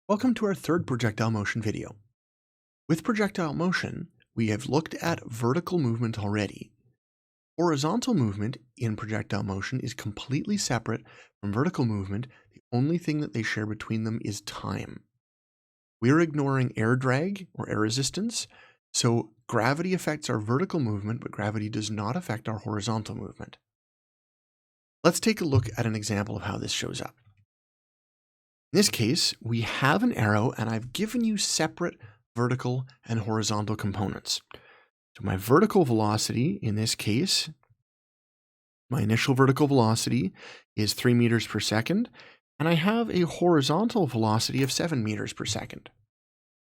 Welcome to our third projectile motion video. With projectile motion, we have looked at vertical movement already. Horizontal movement in projectile motion is completely separate from vertical movement. The only thing that they share between them is time. We're ignoring air drag or air resistance, so gravity affects our vertical movement, but gravity does not affect our horizontal movement. Let's take a look at an example of how this shows up. In this case, we have an arrow and I've given you separate vertical and horizontal components. So my vertical velocity in this case, my initial vertical velocity is 3 meters per second, and I have a horizontal velocity of 7 meters per second.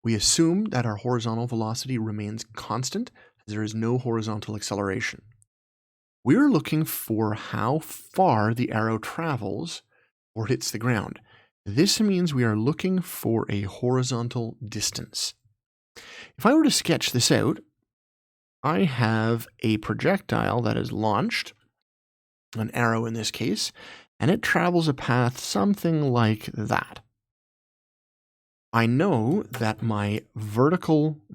We assume that our horizontal velocity remains constant as there is no horizontal acceleration. We're looking for how far the arrow travels or hits the ground. This means we are looking for a horizontal distance. If I were to sketch this out, I have a projectile that is launched, an arrow in this case, and it travels a path something like that. I know that my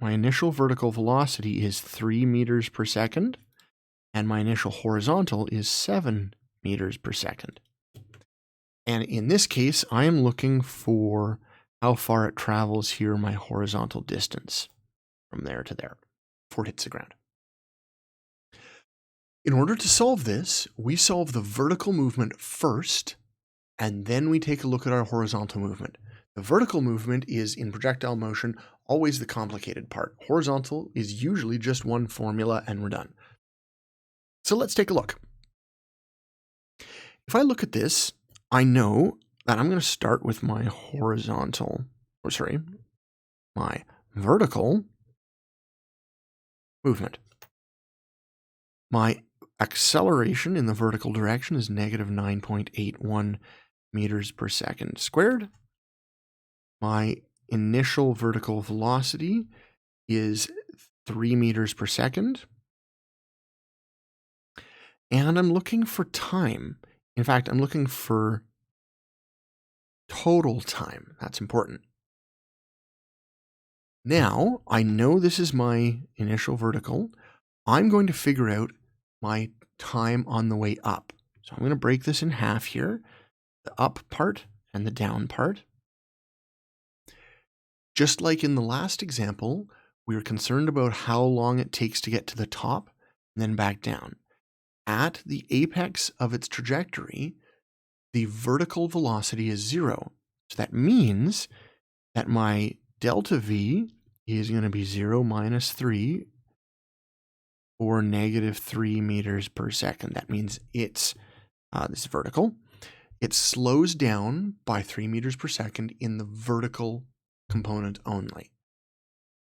initial vertical velocity is 3 meters per second, and my initial horizontal is 7 meters per second. And in this case, I am looking for how far it travels here, my horizontal distance from there to there before it hits the ground. In order to solve this, we solve the vertical movement first, and then we take a look at our horizontal movement. The vertical movement is, in projectile motion, always the complicated part. Horizontal is usually just one formula and we're done. So let's take a look. If I look at this, I know that I'm going to start with my my vertical movement. My acceleration in the vertical direction is negative 9.81 meters per second squared. My initial vertical velocity is 3 meters per second. And I'm looking for time. In fact, I'm looking for total time. That's important. Now, I know this is my initial vertical. I'm going to figure out my time on the way up. So I'm going to break this in half here, the up part and the down part. Just like in the last example, we were concerned about how long it takes to get to the top and then back down. At the apex of its trajectory, the vertical velocity is 0. So that means that my delta V is going to be 0 minus 3 or negative 3 meters per second. That means it's this is vertical. It slows down by 3 meters per second in the vertical component only.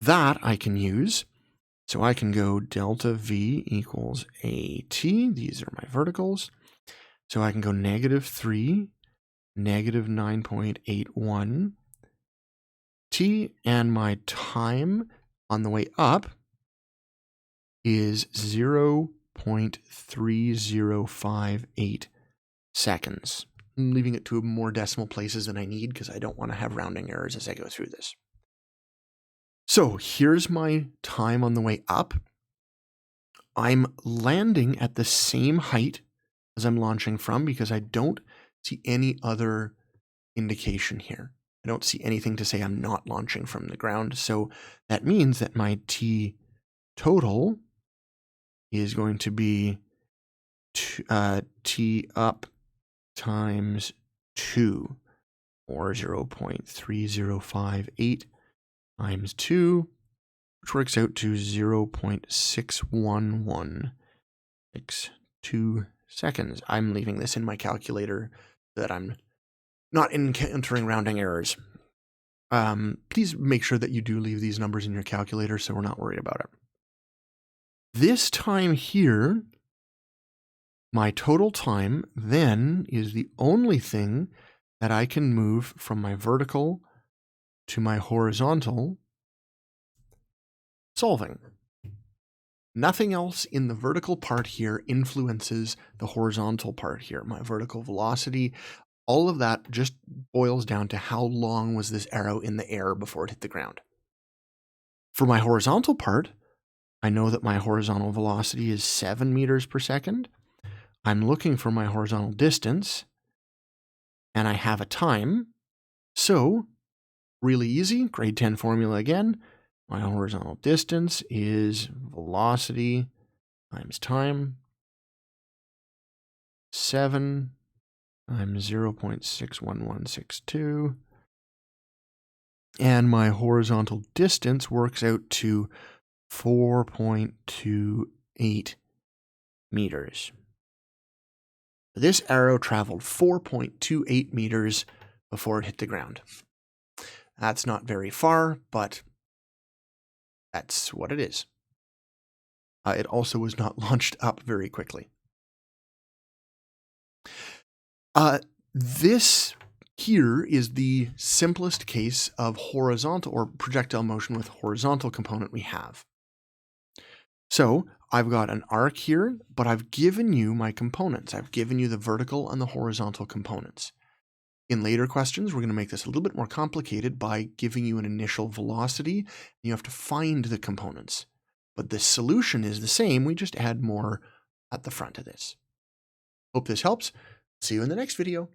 That I can use. So I can go delta V equals AT. These are my verticals. So I can go negative 3, negative 9.81 T, and my time on the way up is 0.3058 seconds. I'm leaving it to more decimal places than I need because I don't want to have rounding errors as I go through this. So here's my time on the way up. I'm landing at the same height as I'm launching from because I don't see any other indication here. I don't see anything to say I'm not launching from the ground. So that means that my T total is going to be T up times 2, or 0.3058 times 2, which works out to 0.61162 seconds. I'm leaving this in my calculator so that I'm not encountering rounding errors. Please make sure that you do leave these numbers in your calculator so we're not worried about it. This time here, my total time then is the only thing that I can move from my vertical to my horizontal solving. Nothing else in the vertical part here influences the horizontal part here. My vertical velocity All of that just boils down to how long was this arrow in the air before it hit the ground. For my horizontal part, I know that my horizontal velocity is 7 meters per second. I'm looking for my horizontal distance, and I have a time. So, really easy, grade 10 formula again. My horizontal distance is velocity times time. 7 times 0.61162. And my horizontal distance works out to 4.28 meters. This arrow traveled 4.28 meters before it hit the ground. That's not very far, but that's what it is. It also was not launched up very quickly. This here is the simplest case of horizontal or projectile motion with horizontal component we have. So I've got an arc here, but I've given you my components. I've given you the vertical and the horizontal components. In later questions, we're going to make this a little bit more complicated by giving you an initial velocity, and you have to find the components. But the solution is the same, we just add more at the front of this. Hope this helps. See you in the next video.